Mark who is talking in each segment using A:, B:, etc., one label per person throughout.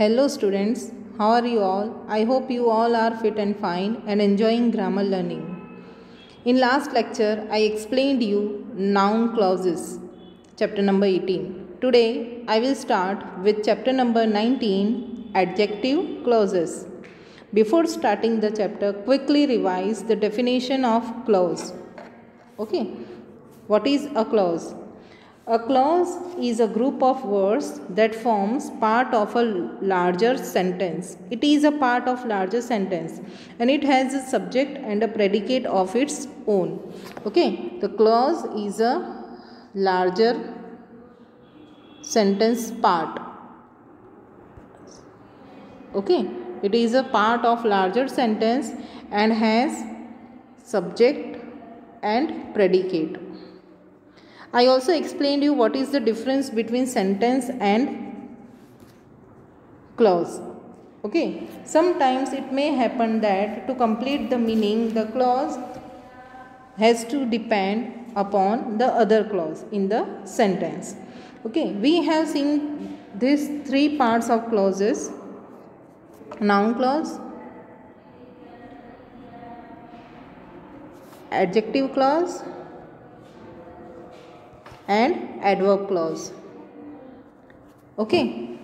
A: Hello students, how are you all? I hope you all are fit and fine and enjoying grammar learning. In last lecture, I explained you noun clauses, chapter number 18. Today, I will start with chapter number 19, adjective clauses. Before starting the chapter, quickly revise the definition of clause. Okay, what is a clause? A clause is a group of words that forms part of a larger sentence. It is a part of larger sentence and it has a subject and a predicate of its own. Okay, the clause is a larger sentence part. Okay, it is a part of larger sentence and has subject and predicate. I also explained you what is the difference between sentence and clause. Okay, sometimes it may happen that to complete the meaning, the clause has to depend upon the other clause in the sentence. Okay, we have seen these three parts of clauses: noun clause, adjective clause, and adverb clause. Okay,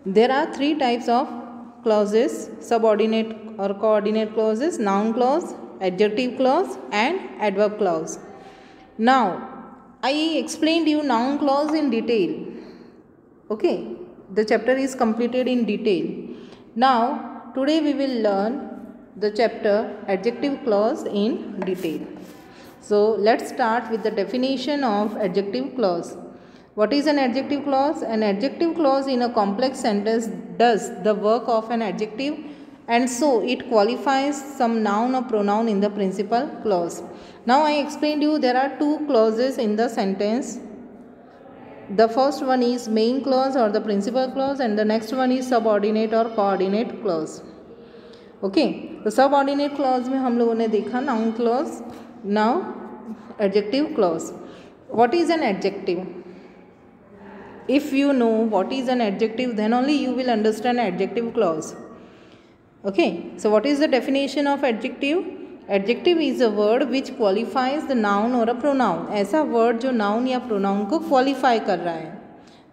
A: there are three types of clauses: subordinate or coordinate clauses, noun clause, adjective clause, and adverb clause. Now, I explained you noun clause in detail. Okay, the chapter is completed in detail. Now, today we will learn the chapter adjective clause in detail. So, let's start with the definition of adjective clause. What is an adjective clause? An adjective clause in a complex sentence does the work of an adjective, and so it qualifies some noun or pronoun in the principal clause. Now, I explained you there are two clauses in the sentence. The first one is main clause or the principal clause, and the next one is subordinate or coordinate clause. Okay, the subordinate clause में हम लोगों ने देखा noun clause. Now, adjective clause. What is an adjective? If you know what is an adjective, then only you will understand adjective clause. Okay, so what is the definition of adjective? Adjective is a word which qualifies the noun or a pronoun. ऐसा word जो noun या pronoun को qualify कर रहा है,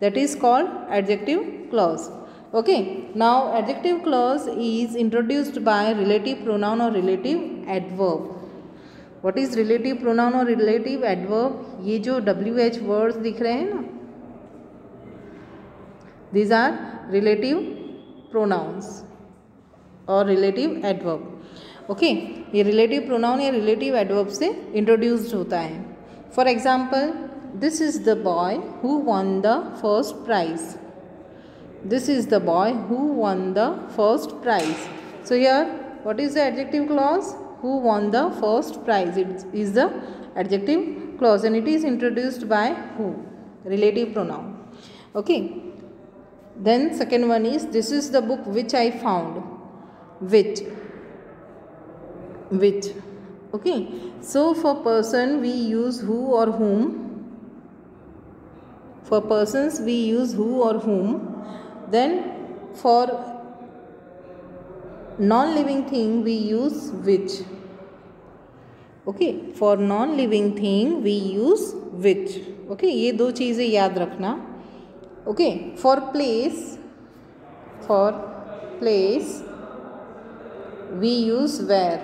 A: that is called adjective clause. Okay, now adjective clause is introduced by relative pronoun or relative adverb. What is relative pronoun or relative adverb? ये जो WH words दिख रहे हैं ना, these are relative pronouns or relative adverb. Okay, ये relative pronoun या relative adverb से introduced होता है. For example, this is the boy who won the first prize. This is the boy who won the first prize. So here, what is the adjective clause? Who won the first prize? It is the adjective clause and it is introduced by who? Relative pronoun. Okay. Then second one is, this is the book which I found. Which. Okay. So for person we use who or whom. For persons we use who or whom. Then for non-living thing we use which. Okay, for non-living thing we use which. Okay, ये दो चीज़ें याद रखना. Okay, for place we use where.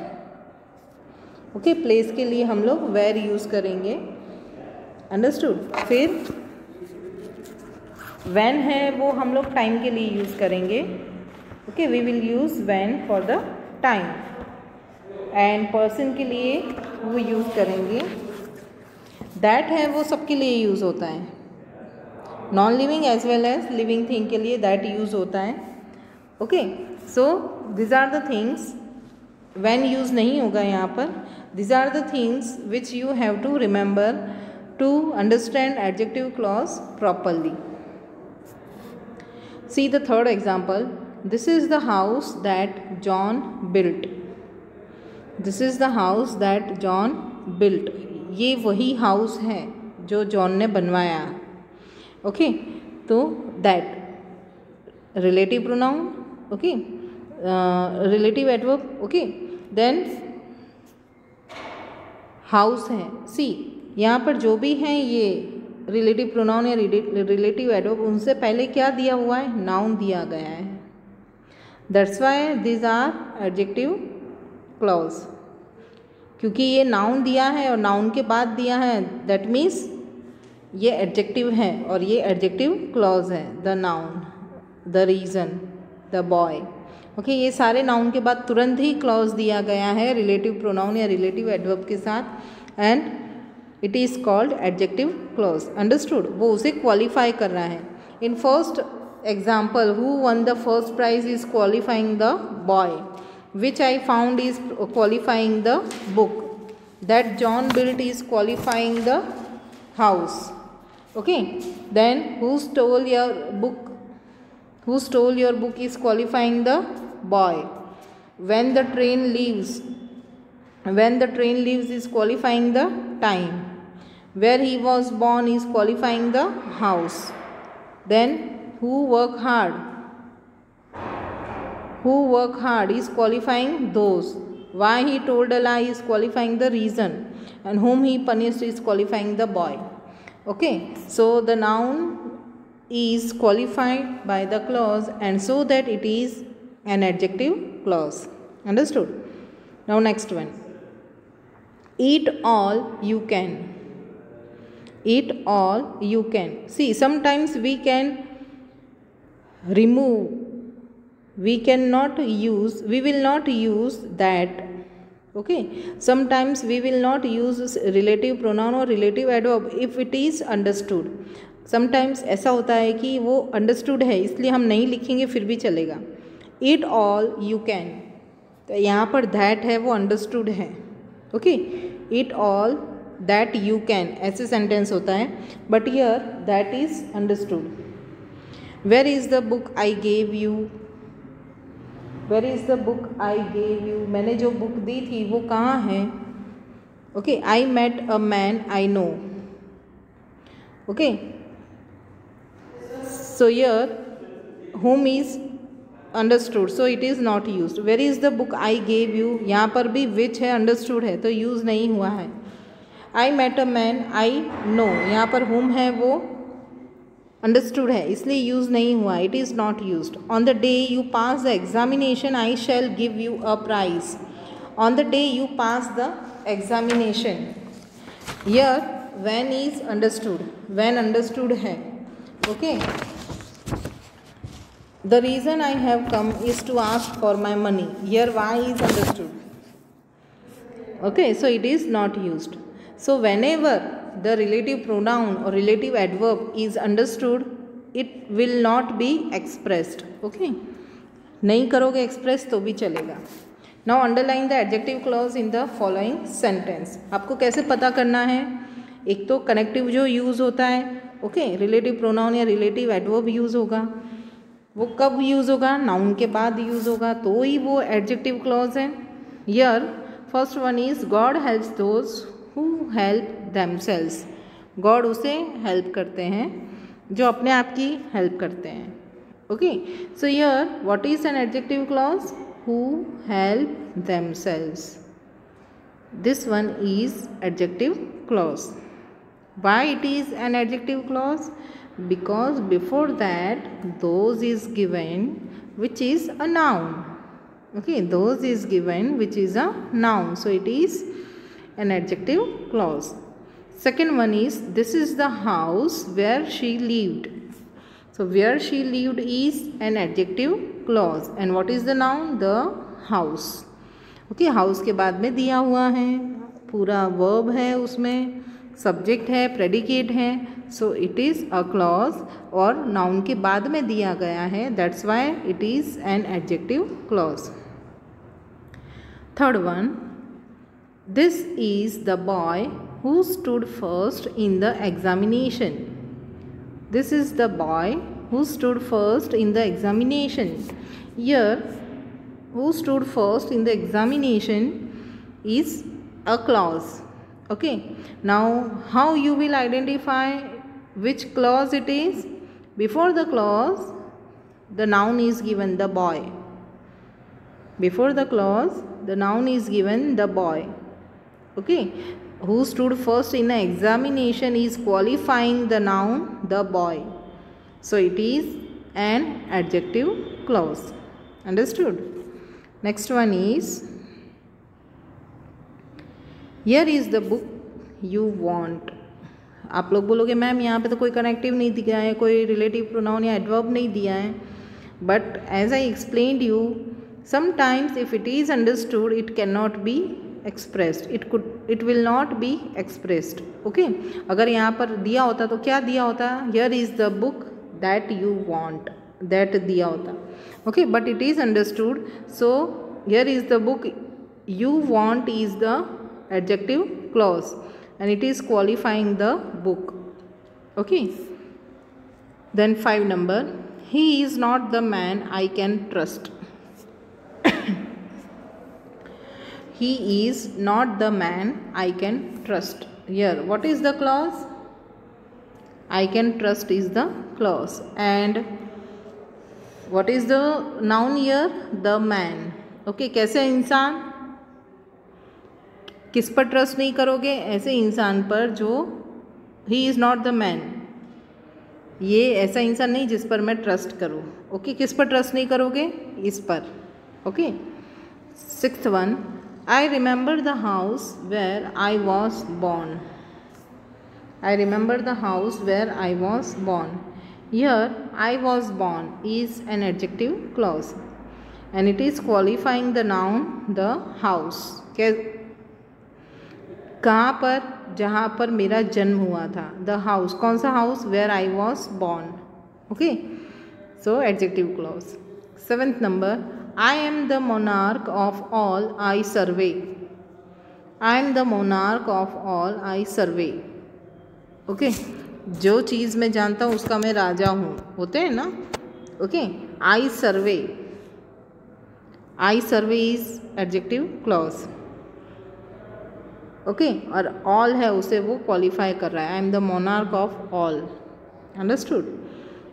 A: Okay, place के लिए हम लोग where use करेंगे. Understood? फिर when है वो हम लोग time के लिए use करेंगे. Okay, we will use when for the time. And person के लिए वो use करेंगे. That है वो सबके लिए use होता है. Non living as well as living thing के लिए दैट यूज़ होता है. Okay, so these are the things. When use नहीं होगा यहाँ पर. These are the things which you have to remember to understand adjective clause properly. See the third example. This is the house that John built. This is the house that John built. ये वही house है जो John ने बनवाया. Okay, तो that relative pronoun, okay, relative adverb, okay. Then house है, सी यहाँ पर जो भी हैं ये रिलेटिव प्रोनाउन या रिलेटिव एडवर्ब, उनसे पहले क्या दिया हुआ है, नाउन दिया गया है. That's why this are adjective clause. क्योंकि ये नाउन दिया है और नाउन के बाद दिया है, दैट मीन्स ये एडजेक्टिव है और ये एडजेक्टिव क्लॉज है. The noun, the reason, the boy, okay, ये सारे नाउन के बाद तुरंत ही क्लॉज दिया गया है रिलेटिव प्रोनाउन या रिलेटिव एडवर्ब के साथ, and it is called adjective clause. Understood. वो उसे क्वालिफाई कर रहा है. In first example, who won the first prize is qualifying the boy, which I found is qualifying the book, that John built is qualifying the house. Okay, then who stole your book, who stole your book is qualifying the boy. When the train leaves is qualifying the time. Where he was born is qualifying the house. Then who work hard is qualifying those. Why he told a lie is qualifying the reason, and whom he punished is qualifying the boy. Okay, so the noun is qualified by the clause, and so that it is an adjective clause. Understood. Now next one, eat all you can. Eat all you can. See, sometimes we can remove, we will not use that. Okay, sometimes we will not use relative pronoun or relative adverb if it is understood. Sometimes ऐसा होता है कि वो understood है, इसलिए हम नहीं लिखेंगे, फिर भी चलेगा. ईट ऑल यू कैन, तो यहाँ पर दैट है वो अंडरस्टूड है. Okay, eat all that you can, ऐसे सेंटेंस होता है, but here that is understood. Where is the book I gave you, where is the book I gave you, मैंने जो बुक दी थी वो कहाँ है. Okay, I met a man I know. Okay, so here whom is understood, so it is not used. Where is the book I gave you, यहाँ पर भी which है, understood है, तो use नहीं हुआ है. I met a man I know, यहाँ पर whom है वो understood है, इसलिए use नहीं हुआ, it is not used. On the day you pass the examination I shall give you a prize. On the day you pass the examination, here when is understood, when understood है. Okay, the reason I have come is to ask for my money. Here why is understood. Okay, so it is not used. So whenever the relative pronoun or relative adverb is understood, it will not be expressed. Okay, नहीं करोगे express तो भी चलेगा. Now underline the adjective clause in the following sentence. आपको कैसे पता करना है, एक तो कनेक्टिव जो यूज़ होता है, ओके, रिलेटिव प्रोनाउन या रिलेटिव एडवर्ब यूज़ होगा, वो कब यूज़ होगा, नाउन के बाद यूज़ होगा, तो ही वो एडजेक्टिव क्लॉज है. Here first one is God helps those who help themselves. God उसे हेल्प करते हैं जो अपने आप की हेल्प करते हैं. Okay, so here what is an adjective clause, who help themselves, this one is adjective clause. Why it is an adjective clause? Because before that those is given which is a noun. Okay, those is given which is a noun, so it is an adjective clause. Second one is this is the house where she lived. So where she lived is an adjective clause, and what is the noun, the house. Okay, house के बाद में दिया हुआ है, पूरा verb है, उसमें subject है, प्रेडिकेट है, so it is a clause, और नाउन के बाद में दिया गया है, that's why it is an adjective clause. Third one, this is the boy who stood first in the examination. This is the boy who stood first in the examination. Here who stood first in the examination is a clause. Okay, now how you will identify which clause it is? Before the clause the noun is given the boy. Before the clause, the noun is given the boy. Okay, who stood first in the examination is qualifying the noun the boy. So it is an adjective clause. Understood? Next one is, here is the book you want. आप लोग बोलोगे ma'am यहाँ पे तो कोई connective नहीं दिया है, कोई रिलेटिव प्रोनाउन या एडवर्ब नहीं दिया है. But as I explained you, sometimes if it is understood it cannot be expressed, it will not be expressed. Okay, अगर यहाँ पर दिया होता तो क्या दिया होता, here is the book that you want, that दिया होता. Okay, but it is understood, so here is the book you want is the adjective clause and it is qualifying the book. Okay, then 5 number, he is not the man I can trust. He is not the man I can trust. Here, what is the clause? I can trust is the clause. And what is the noun here? The man. Okay, कैसे इंसान? किस पर trust नहीं करोगे? ऐसे इंसान पर जो he is not the man. ये ऐसा इंसान नहीं जिस पर मैं ट्रस्ट करूँ. ओके, किस पर ट्रस्ट नहीं करोगे? इस पर. Okay, 6th one, I remember the house where I was born. I remember the house where I was born. Here, I was born is an adjective clause and it is qualifying the noun the house. कहाँ पर? जहाँ पर मेरा जन्म हुआ था. The house. कौन सा house? Where I was born. Okay. So adjective clause. 7th number, I am the monarch of all I survey. I am the monarch of all I survey. Okay, जो चीज़ मैं जानता हूँ उसका मैं राजा हूँ, होते हैं ना. Okay, I survey. I survey is adjective clause. Okay, और all है उसे वो qualify कर रहा है. I am the monarch of all. Understood?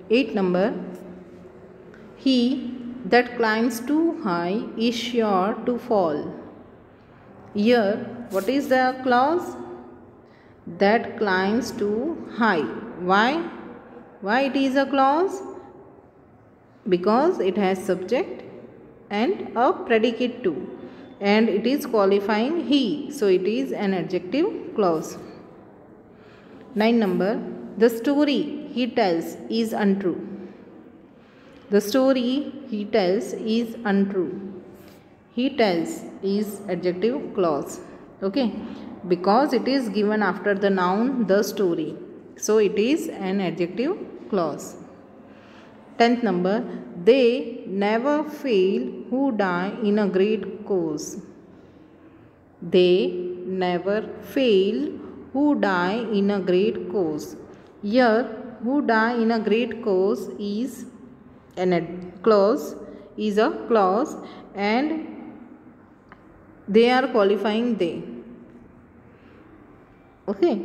A: 8 number, he that climbs too high is sure to fall. Here, what is the clause? That climbs too high. Why? Why it is a clause? Because it has subject and a predicate too, and it is qualifying he, so it is an adjective clause. 9 number, the story he tells is untrue. The story he tells is untrue. He tells is adjective clause. Okay, because it is given after the noun the story, so it is an adjective clause. 10th number, they never fail who die in a great cause. They never fail who die in a great cause. Here, who die in a great cause is clause, is a clause and they are qualifying they. Okay,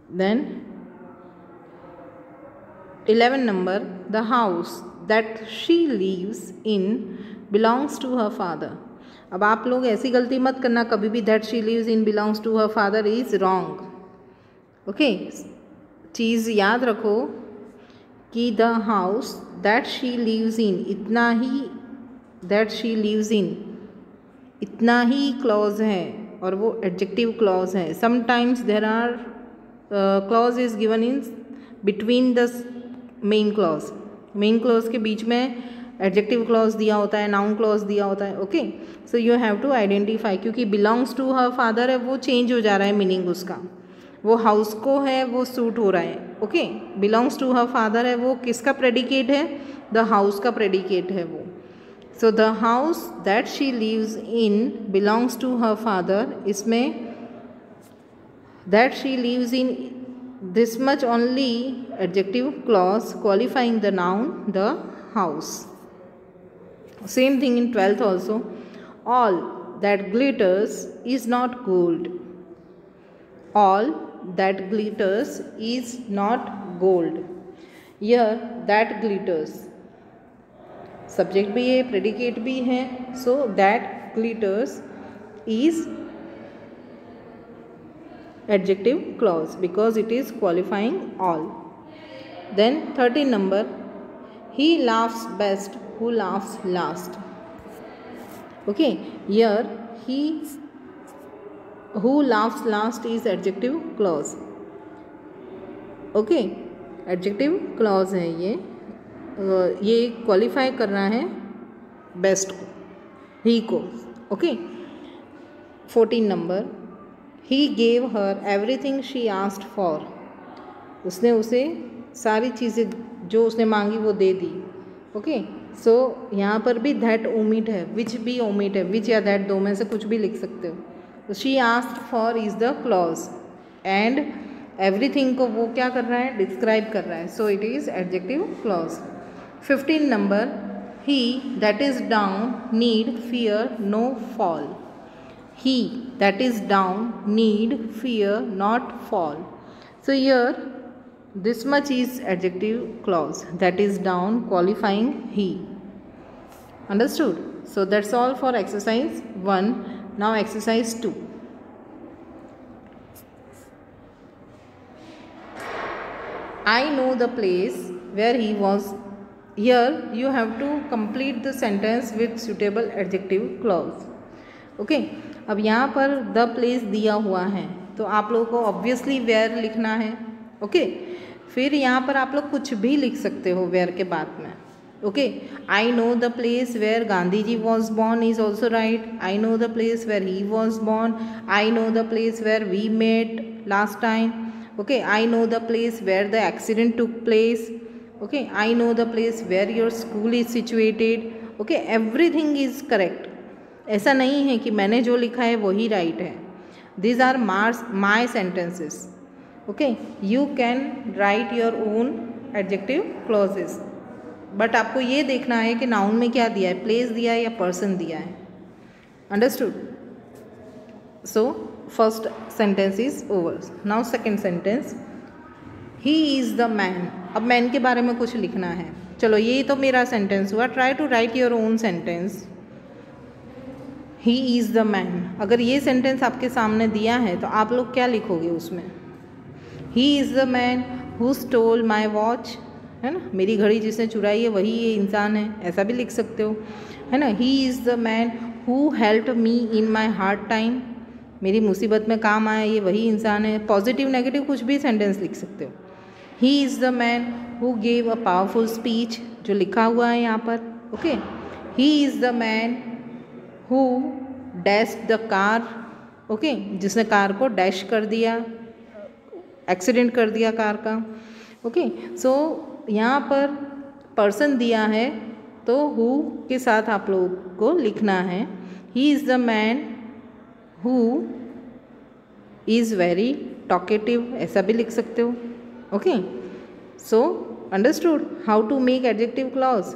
A: then 11 number, the house that she lives in belongs to her father. अब आप लोग ऐसी गलती मत करना कभी भी, that she lives in belongs to her father is wrong. Okay, चीज़ याद रखो कि the house that she lives in, इतना ही that she lives in, इतना ही clause है और वो adjective clause है. Sometimes there are clause is given in between the main clause. Main clause के बीच में adjective clause दिया होता है, noun clause दिया होता है. Okay, so you have to identify, क्योंकि belongs to her father है वो change हो जा रहा है meaning उसका, वो house को है वो suit हो रहा है. Okay, belongs to her father है वो किसका predicate है? The house का predicate है वो. So the house that she lives in belongs to her father. इसमें that she lives in this much only adjective clause qualifying the noun the house. Same thing in 12th also. All that glitters is not gold. All that glitters is not gold. Here that glitters. Subject भी है, predicate भी है. So that glitters is adjective clause because it is qualifying all. Then 13 number, he laughs best who laughs last. Okay, here he who laughs last is adjective clause. Okay, adjective clause है ये qualify कर रहा है best को, ही को. Okay, 14 number, he gave her everything she asked for. उसने उसे सारी चीज़ें जो उसने मांगी वो दे दी. ओके, सो यहाँ पर भी दैट ओमिट है, विच भी ओमिट है, विच या दैट दो में से कुछ भी लिख सकते हो. तो she asked for is the clause and everything को वो क्या कर रहा है, डिस्क्राइब कर रहा है. So it is adjective clause. 15 number, he that is down need fear no fall. He that is down need fear not fall. So here this much is adjective clause, that is down qualifying he. Understood? So that's all for exercise 1. Now exercise 2. I know the place where he was. Here you have to complete the sentence with suitable adjective clause. Okay, अब यहाँ पर the place दिया हुआ है तो आप लोगों को ऑब्वियसली वेयर लिखना है. ओके, फिर यहाँ पर आप लोग कुछ भी लिख सकते हो वेयर के बाद में. Okay, I know the place where Gandhi ji was born is also right. I know the place where he was born. I know the place where we met last time. Okay, I know the place where the accident took place. Okay, I know the place where your school is situated. Okay, everything is correct. ऐसा नहीं है कि मैंने जो लिखा है वही right है. These are my sentences. Okay, you can write your own adjective clauses, but आपको ये देखना है कि नाउन में क्या दिया है, प्लेस दिया है या पर्सन दिया है. Understood? So first sentence is over. Now second sentence, he is the man. अब मैन के बारे में कुछ लिखना है. चलो, ये तो मेरा सेंटेंस हुआ. Try to write your own sentence. He is the man. अगर ये सेंटेंस आपके सामने दिया है तो आप लोग क्या लिखोगे उसमें? ही is the man who stole my watch, है ना, मेरी घड़ी जिसने चुराई है वही ये इंसान है, ऐसा भी लिख सकते हो, है ना. ही is the man who helped me in my hard time, मेरी मुसीबत में काम आया ये वही इंसान है. पॉजिटिव नेगेटिव कुछ भी सेंटेंस लिख सकते हो. ही is the man who gave a powerful speech, जो लिखा हुआ है यहाँ पर. Okay, he is the man who dashed the car. Okay, जिसने कार को डैश कर दिया, एक्सीडेंट कर दिया कार का. ओके, सो यहाँ पर पर्सन दिया है तो हु के साथ आप लोग को लिखना है he is the man who is very talkative, ऐसा भी लिख सकते हो. Okay, so understood how to make adjective clause.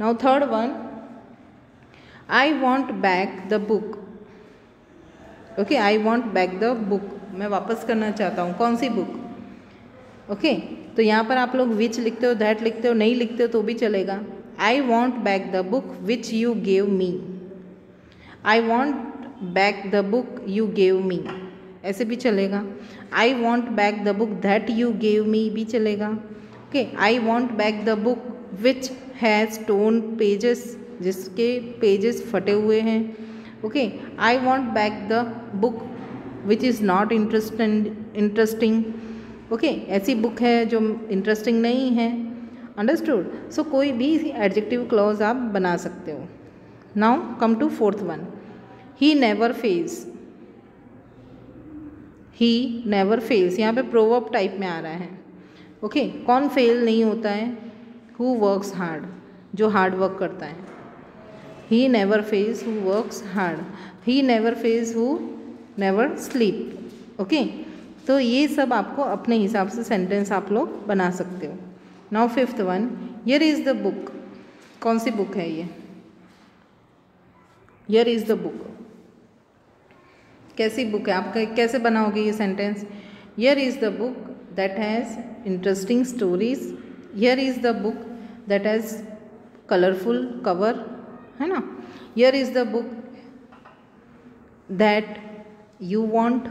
A: Now third one, I want back the book. Okay, I want back the book, मैं वापस करना चाहता हूँ. कौन सी बुक? ओके, तो यहाँ पर आप लोग विच लिखते हो, दैट लिखते हो, नहीं लिखते हो तो भी चलेगा. आई want back the book which you gave me. I want back the book you gave me, ऐसे भी चलेगा. आई want back the book that you gave me भी चलेगा. Okay, I want back the book which has torn pages, जिसके pages फटे हुए हैं. Okay, I want back the book which is not interesting. Okay, ऐसी बुक है जो interesting नहीं है. अंडरस्टूड? सो कोई भी एडजेक्टिव क्लॉज आप बना सकते हो. Now come to fourth one, he never fails. He never fails यहाँ पे प्रोवर्ब टाइप में आ रहा है. ओके, कौन फेल नहीं होता है? हु वर्क्स हार्ड, जो हार्ड वर्क करता है. ही never fails who works hard. He never fails who never sleep. Okay, तो ये सब आपको अपने हिसाब से सेंटेंस आप लोग बना सकते हो. Now fifth one, here is the book. कौन सी बुक है ये? Here is the book. कैसी बुक है? आप कैसे बनाओगे ये sentence? Here is the book that has interesting stories. Here is the book that has colourful cover, है ना। Here is the book that you want,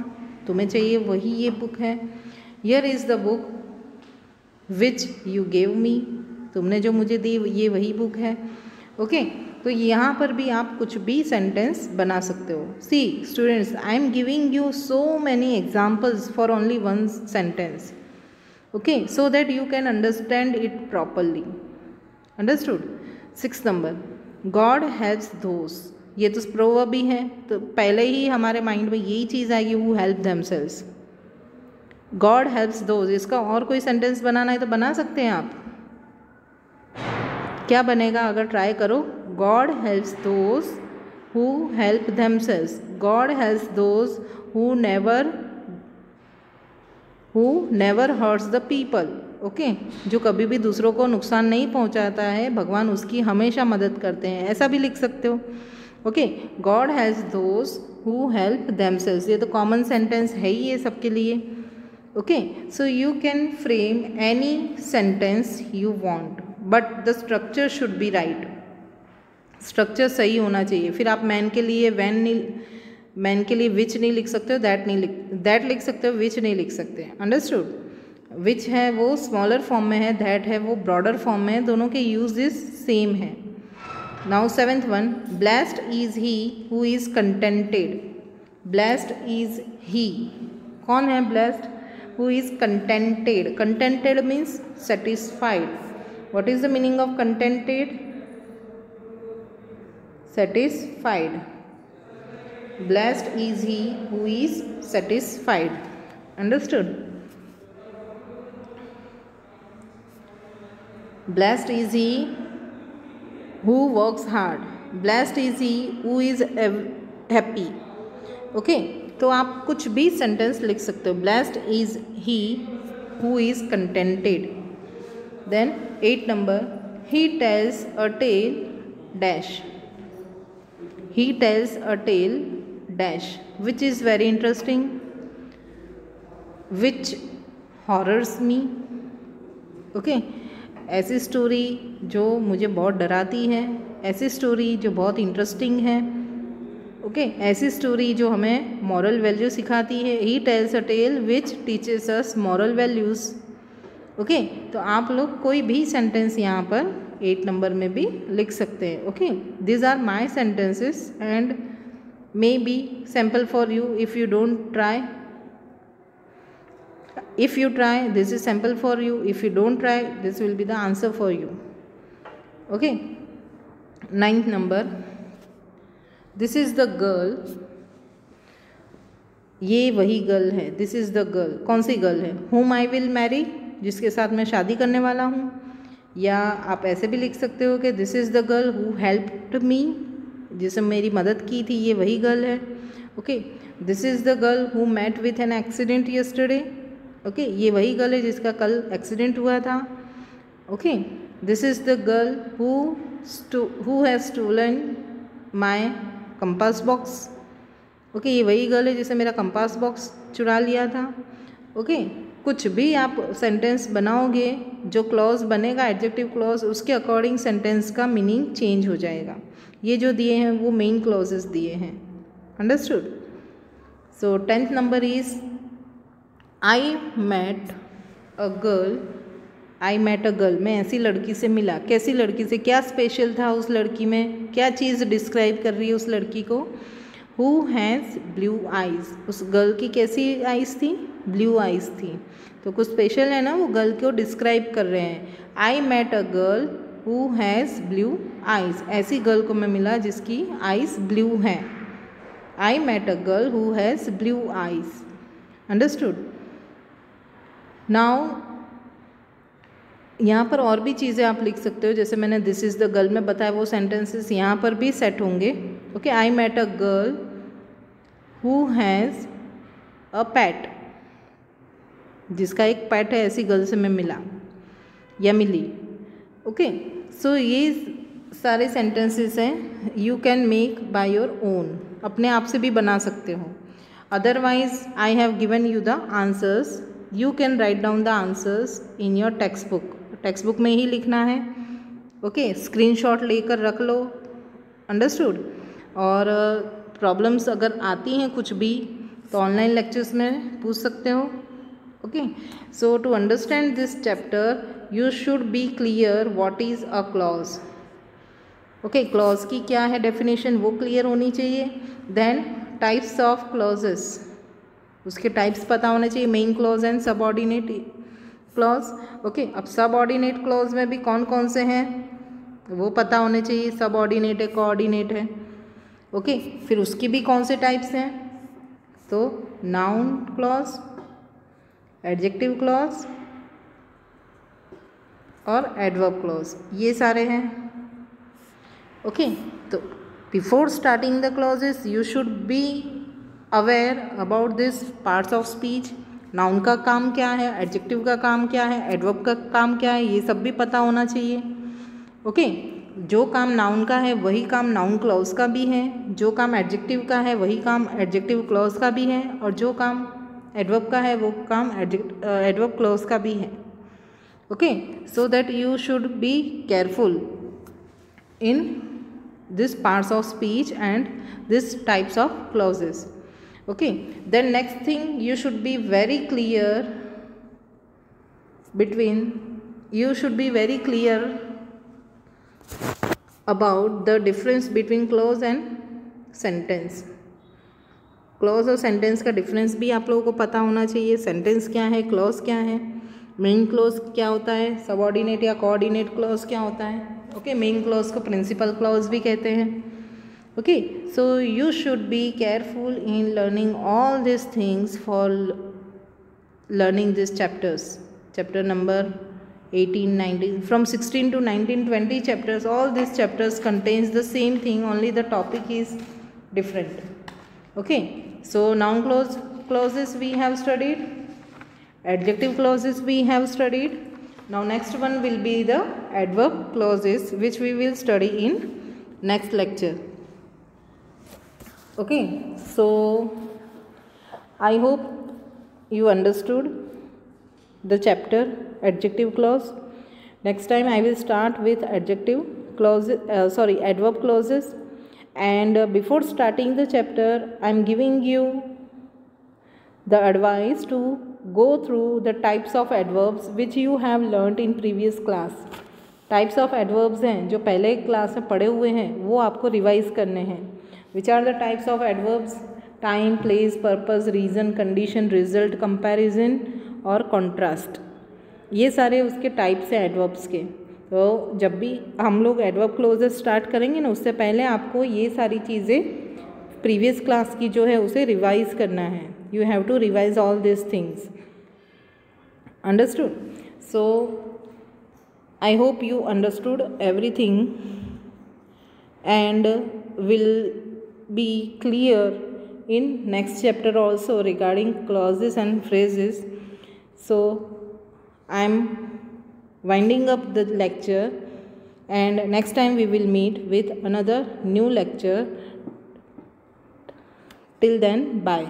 A: तुम्हें चाहिए वही ये बुक है। Here is the book which you gave me, तुमने जो मुझे दी ये वही बुक है। ओके, तो यहाँ पर भी आप कुछ भी सेंटेंस बना सकते हो। See students, I am giving you so many examples for only one sentence, okay, so that you can understand it properly. Understood. 6 number, God helps those, ये तो प्रोवर्ब भी है, तो पहले ही हमारे माइंड में यही चीज़ आएगी, who help themselves. God helps those, इसका और कोई सेंटेंस बनाना है तो बना सकते हैं आप। क्या बनेगा अगर ट्राई करो? God helps those who help themselves, God helps those who never hertz the people. Okay, जो कभी भी दूसरों को नुकसान नहीं पहुंचाता है, भगवान उसकी हमेशा मदद करते हैं, ऐसा भी लिख सकते हो। Okay, God helps those who help themselves, ये तो कॉमन सेंटेंस है ही ये सबके लिए। Okay, so you can frame any sentence you want, but the structure should be right, structure सही होना चाहिए। फिर आप मैन के लिए मैन के लिए विच नहीं लिख सकते हो, दैट लिख सकते हो, विच नहीं लिख सकते। अंडरस्टूड। विच है वो स्मॉलर फॉर्म में है, दैट है वो ब्रॉडर फॉर्म में है, दोनों के यूजेस सेम है। Now 7th one, blessed is he who is contented, blessed is he, कौन है blessed? Who is contented, contented means satisfied. What is the meaning of contented? satisfied. Blessed is he who is satisfied. Understood? Blessed is he who works hard. Blessed is he who is happy. Okay, तो आप कुछ भी sentence लिख सकते हो। Blessed is he who is contented. Then 8 number, he tells a tale dash. He tells a tale dash which is very interesting, which horrors me. Okay, ऐसी story जो मुझे बहुत डराती है, ऐसी स्टोरी जो बहुत इंटरेस्टिंग है। ओके, ऐसी स्टोरी जो हमें मॉरल वैल्यू सिखाती है। He tells a tale which teaches us moral values. Okay, तो आप लोग कोई भी सेंटेंस यहाँ पर 8 नंबर में भी लिख सकते हैं। Okay, these are my sentences and may be sample for you if you don't try. If you try, this is sample for you. If you don't try, this will be the answer for you. Okay, 9th number, this is the girl, ये वही girl है। This is the girl, कौन सी girl है? whom I will marry, जिसके साथ मैं शादी करने वाला हूँ। या आप ऐसे भी लिख सकते हो कि this is the girl who helped me, जिसने मेरी मदद की थी, ये वही गर्ल है। Okay, this is the girl who met with an accident yesterday. Okay, ये वही गर्ल है जिसका कल एक्सीडेंट हुआ था। Okay, this is the girl who has stolen my compass box. Okay, ये वही गर्ल है जिसने मेरा कंपास बॉक्स चुरा लिया था। ओके, कुछ भी आप सेंटेंस बनाओगे, जो क्लॉज बनेगा एडजेक्टिव क्लॉज, उसके अकॉर्डिंग सेंटेंस का मीनिंग चेंज हो जाएगा। ये जो दिए हैं वो मेन क्लॉजेस दिए हैं। Understood? So 10th number is I met a girl, मैं ऐसी लड़की से मिला। कैसी लड़की से? क्या स्पेशल था उस लड़की में? क्या चीज़ डिस्क्राइब कर रही है उस लड़की को? हु हैज़ ब्लू आइज़, उस गर्ल की कैसी आइज़ थी? ब्लू आइज़ थी। तो कुछ स्पेशल है ना, वो गर्ल को डिस्क्राइब कर रहे हैं। I met a girl who has blue eyes, ऐसी गर्ल को मैं मिला जिसकी आइज़ ब्लू हैं। I met a girl who has blue eyes. Understood? Now यहाँ पर और भी चीज़ें आप लिख सकते हो, जैसे मैंने दिस इज़ द गर्ल में बताया, वो सेंटेंसेस यहाँ पर भी सेट होंगे। Okay, I met a girl who has a pet, जिसका एक पैट है, ऐसी गर्ल से मैं मिला या मिली। ओके, सो ये सारे सेंटेंसेस हैं, you can make by your own, अपने आप से भी बना सकते हो। Otherwise I have given you the answers, you can write down the answers in your text book. Text book में ही लिखना है। ओके, स्क्रीनशॉट लेकर रख लो, अंडरस्टूड। और प्रॉब्लम्स अगर आती हैं कुछ भी तो ऑनलाइन लेक्चर्स में पूछ सकते हो। Okay, so to understand this chapter you should be clear what is a clause. Okay, clause की क्या है डेफिनेशन वो क्लियर होनी चाहिए। देन टाइप्स ऑफ क्लॉजेस, उसके टाइप्स पता होने चाहिए, main clause and subordinate clause. Okay, अब सबऑर्डिनेट क्लॉज में भी कौन कौन से हैं वो पता होने चाहिए, सबऑर्डिनेट है, कोऑर्डिनेट है। ओके, फिर उसकी भी कौन से टाइप्स हैं, तो नाउन क्लॉज, एडजेक्टिव क्लॉज और एडवर्ब क्लॉज, ये सारे हैं। ओके, तो before starting the clauses you should be aware about this parts of speech. Noun का काम क्या है, एडजेक्टिव का काम क्या है, एडवर्ब का काम क्या है, ये सब भी पता होना चाहिए। ओके, जो काम नाउन का है वही काम नाउन क्लॉज का भी है, जो काम एडजेक्टिव का है वही काम एडजेक्टिव क्लॉज का भी है, और जो काम एडवर्ब का है वो काम एडवर्ब क्लॉज का भी है। Okay, so that you should be careful in this parts of speech and this types of clauses. Okay, then next thing you should be very clear about the difference between clause and sentence. Clause और sentence का difference भी आप लोगों को पता होना चाहिए। Sentence क्या है, क्लॉज क्या है, मेन क्लॉज क्या होता है, सबऑर्डिनेट या कोऑर्डिनेट क्लॉज क्या होता है। ओके, मेन क्लॉज को प्रिंसिपल क्लॉज भी कहते हैं। Okay, so you should be careful in learning all this things for learning this chapter number 18, 19, from 16 to 19, 20 chapters, all these chapters contains the same thing, only the topic is different. Okay, so noun clauses we have studied, adjective clauses we have studied. Now next one will be the adverb clauses, which we will study in next lecture. Okay, so I hope you understood the chapter adjective clause. Next time I will start with adjective clauses, adverb clauses. And before starting the chapter I am giving you the advice to go through the types of adverbs which you have learnt in previous class. Types of adverbs हैं जो पहले class में पढ़े हुए हैं वो आपको revise करने हैं। Which are the types of adverbs, time, place, purpose, reason, condition, result, comparison और कॉन्ट्रास्ट, ये सारे उसके टाइप्स हैं एडवर्ब्स के। तो जब भी हम लोग एडवर्ब क्लोजेस स्टार्ट करेंगे ना, उससे पहले आपको ये सारी चीज़ें प्रीवियस क्लास की जो है उसे रिवाइज करना है। You have to revise all this things, understood. So I hope you understood everything and will be clear in next chapter also regarding clauses and phrases. So I am winding up the lecture, and next time we will meet with another new lecture. Till then, bye.